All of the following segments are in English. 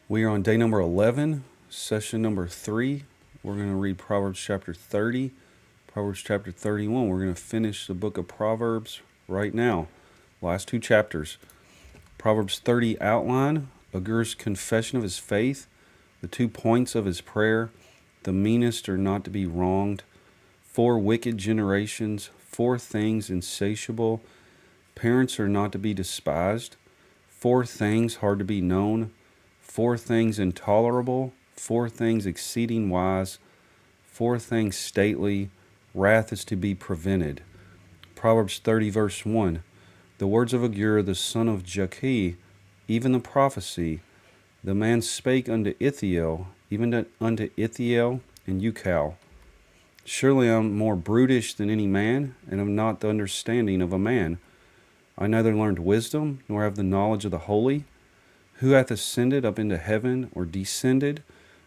We are on day number 11, session number 3. We're going to read Proverbs chapter 30, Proverbs chapter 31. We're going to finish the book of Proverbs right now. Last two chapters. Proverbs 30 outline, Agur's confession of his faith, the 2 points of his prayer, the meanest are not to be wronged, 4 wicked generations, 4 things insatiable, parents are not to be despised, 4 things hard to be known, 4 things intolerable, 4 things exceeding wise, 4 things stately, wrath is to be prevented. Proverbs 30 verse 1, the words of Agur the son of Jakeh, even the prophecy, the man spake unto Ithiel, even unto Ithiel and Ucal. Surely I am more brutish than any man, and am not the understanding of a man. I neither learned wisdom, nor have the knowledge of the holy. Who hath ascended up into heaven, or descended?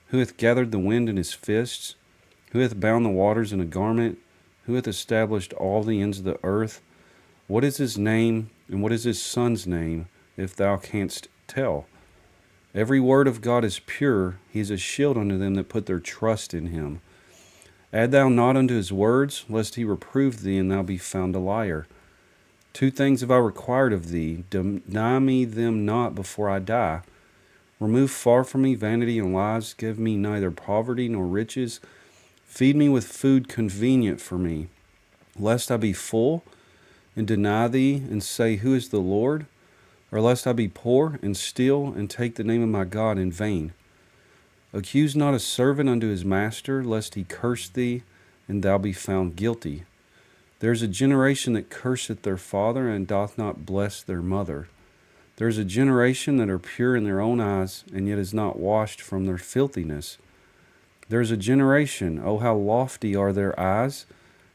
Who hath gathered the wind in his fists? Who hath bound the waters in a garment? Who hath established all the ends of the earth? What is his name, and what is his son's name, if thou canst tell? Every word of God is pure. He is a shield unto them that put their trust in him. Add thou not unto his words, lest he reprove thee, and thou be found a liar. 2 things have I required of thee, deny me them not before I die. Remove far from me vanity and lies, give me neither poverty nor riches. Feed me with food convenient for me, lest I be full, and deny thee, and say, Who is the Lord? Or lest I be poor, and steal, and take the name of my God in vain. Accuse not a servant unto his master, lest he curse thee, and thou be found guilty. There is a generation that curseth their father, and doth not bless their mother. There is a generation that are pure in their own eyes, and yet is not washed from their filthiness. There is a generation, oh how lofty are their eyes,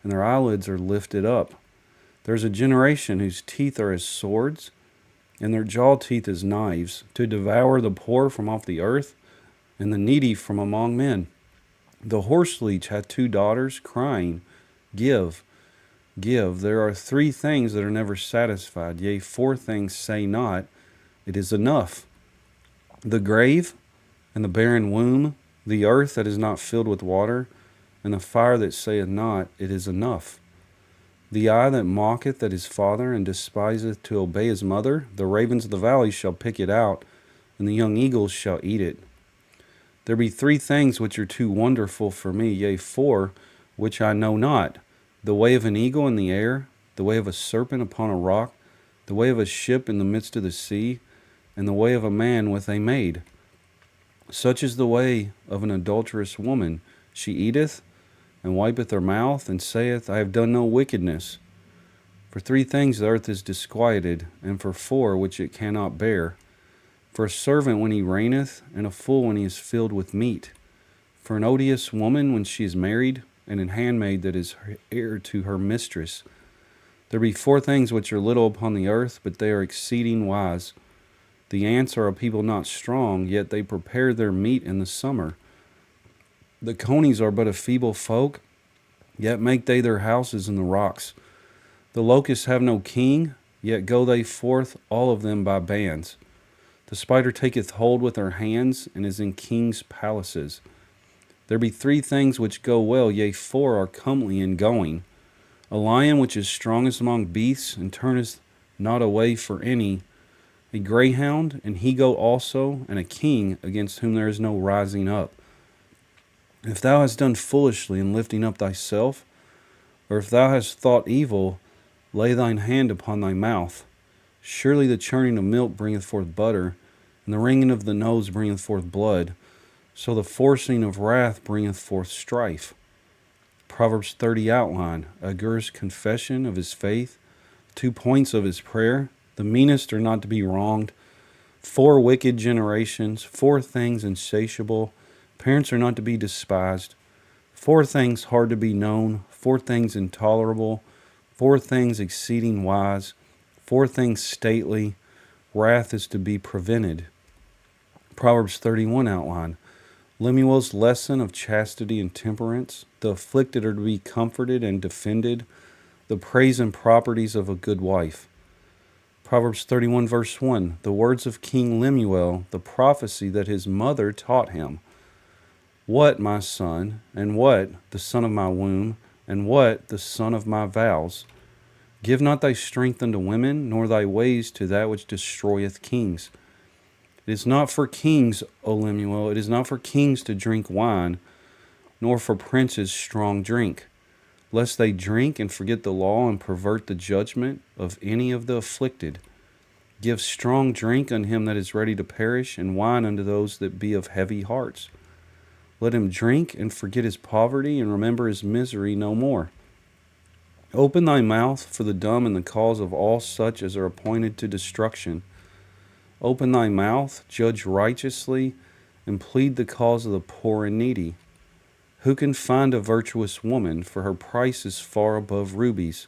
and their eyelids are lifted up. There is a generation whose teeth are as swords, and their jaw teeth as knives, to devour the poor from off the earth, and the needy from among men. The horseleech hath 2 daughters, crying, Give, give. There are 3 things that are never satisfied, yea, 4 things say not, It is enough. The grave and the barren womb, the earth that is not filled with water, and the fire that saith not, It is enough. The eye that mocketh at his father, and despiseth to obey his mother, the ravens of the valley shall pick it out, and the young eagles shall eat it. There be 3 things which are too wonderful for me, yea, 4, which I know not. The way of an eagle in the air, the way of a serpent upon a rock, the way of a ship in the midst of the sea, and the way of a man with a maid. Such is the way of an adulterous woman. She eateth, and wipeth her mouth, and saith, I have done no wickedness. For 3 things the earth is disquieted, and for 4 which it cannot bear. For a servant when he reigneth, and a fool when he is filled with meat. For an odious woman when she is married, and an handmaid that is heir to her mistress. There be 4 things which are little upon the earth, but they are exceeding wise. The ants are a people not strong, yet they prepare their meat in the summer. The conies are but a feeble folk, yet make they their houses in the rocks. The locusts have no king, yet go they forth all of them by bands. The spider taketh hold with her hands, and is in kings' palaces. There be 3 things which go well, yea, 4 are comely in going. A lion which is strongest among beasts, and turneth not away for any. A greyhound, and he go also, and a king against whom there is no rising up. If thou hast done foolishly in lifting up thyself, or if thou hast thought evil, lay thine hand upon thy mouth. Surely the churning of milk bringeth forth butter, and the wringing of the nose bringeth forth blood. So the forcing of wrath bringeth forth strife. Proverbs 30 outline, Agur's confession of his faith, 2 points of his prayer, the meanest are not to be wronged, 4 wicked generations, 4 things insatiable, parents are not to be despised, 4 things hard to be known, 4 things intolerable, 4 things exceeding wise, 4 things stately, wrath is to be prevented. Proverbs 31 outline, Lemuel's lesson of chastity and temperance, the afflicted are to be comforted and defended, the praise and properties of a good wife. Proverbs 31 verse 1, the words of King Lemuel, the prophecy that his mother taught him. What, my son, and what, the son of my womb, and what, the son of my vows? Give not thy strength unto women, nor thy ways to that which destroyeth kings. It is not for kings, O Lemuel, it is not for kings to drink wine, nor for princes strong drink, lest they drink and forget the law and pervert the judgment of any of the afflicted. Give strong drink unto him that is ready to perish, and wine unto those that be of heavy hearts. Let him drink and forget his poverty, and remember his misery no more. Open thy mouth for the dumb and the cause of all such as are appointed to destruction. Open thy mouth, judge righteously, and plead the cause of the poor and needy. Who can find a virtuous woman? For her price is far above rubies.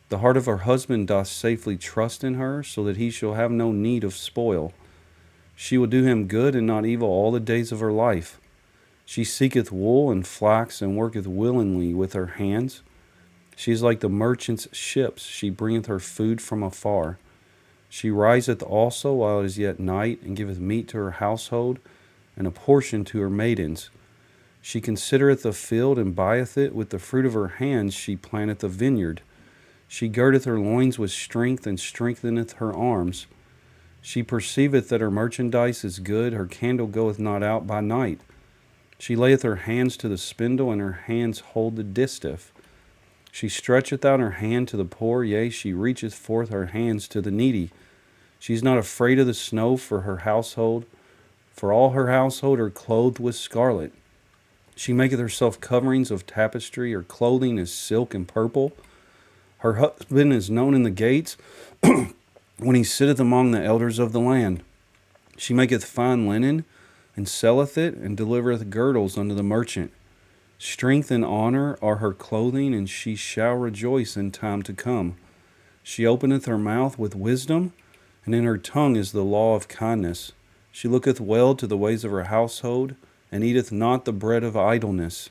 The heart of her husband doth safely trust in her, so that he shall have no need of spoil. She will do him good and not evil all the days of her life. She seeketh wool and flax, and worketh willingly with her hands. She is like the merchant's ships. She bringeth her food from afar. She riseth also while it is yet night, and giveth meat to her household, and a portion to her maidens. She considereth a field, and buyeth it. With the fruit of her hands she planteth a vineyard. She girdeth her loins with strength, and strengtheneth her arms. She perceiveth that her merchandise is good. Her candle goeth not out by night. She layeth her hands to the spindle, and her hands hold the distaff. She stretcheth out her hand to the poor, yea, she reacheth forth her hands to the needy. She is not afraid of the snow for her household, for all her household are clothed with scarlet. She maketh herself coverings of tapestry, her clothing is silk and purple. Her husband is known in the gates, when he sitteth among the elders of the land. She maketh fine linen, and selleth it, and delivereth girdles unto the merchant. Strength and honor are her clothing, and she shall rejoice in time to come. She openeth her mouth with wisdom, and in her tongue is the law of kindness. She looketh well to the ways of her household, and eateth not the bread of idleness.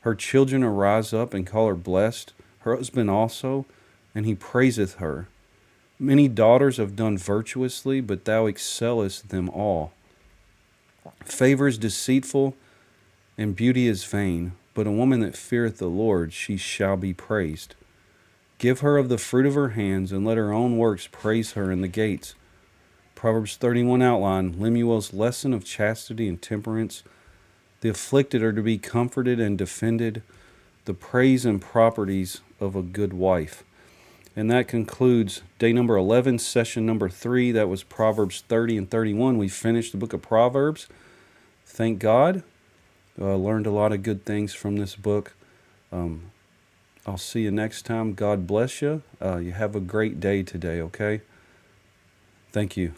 Her children arise up and call her blessed, her husband also, and he praiseth her. Many daughters have done virtuously, but thou excellest them all. Favor is deceitful, and beauty is vain, but a woman that feareth the Lord, she shall be praised. Give her of the fruit of her hands, and let her own works praise her in the gates. Proverbs 31 outline, Lemuel's lesson of chastity and temperance. The afflicted are to be comforted and defended, the praise and properties of a good wife. And that concludes day number 11, session number 3. That was Proverbs 30 and 31. We finished the book of Proverbs. Thank God. Learned a lot of good things from this book. I'll see you next time. God bless you. You have a great day today, okay? Thank you.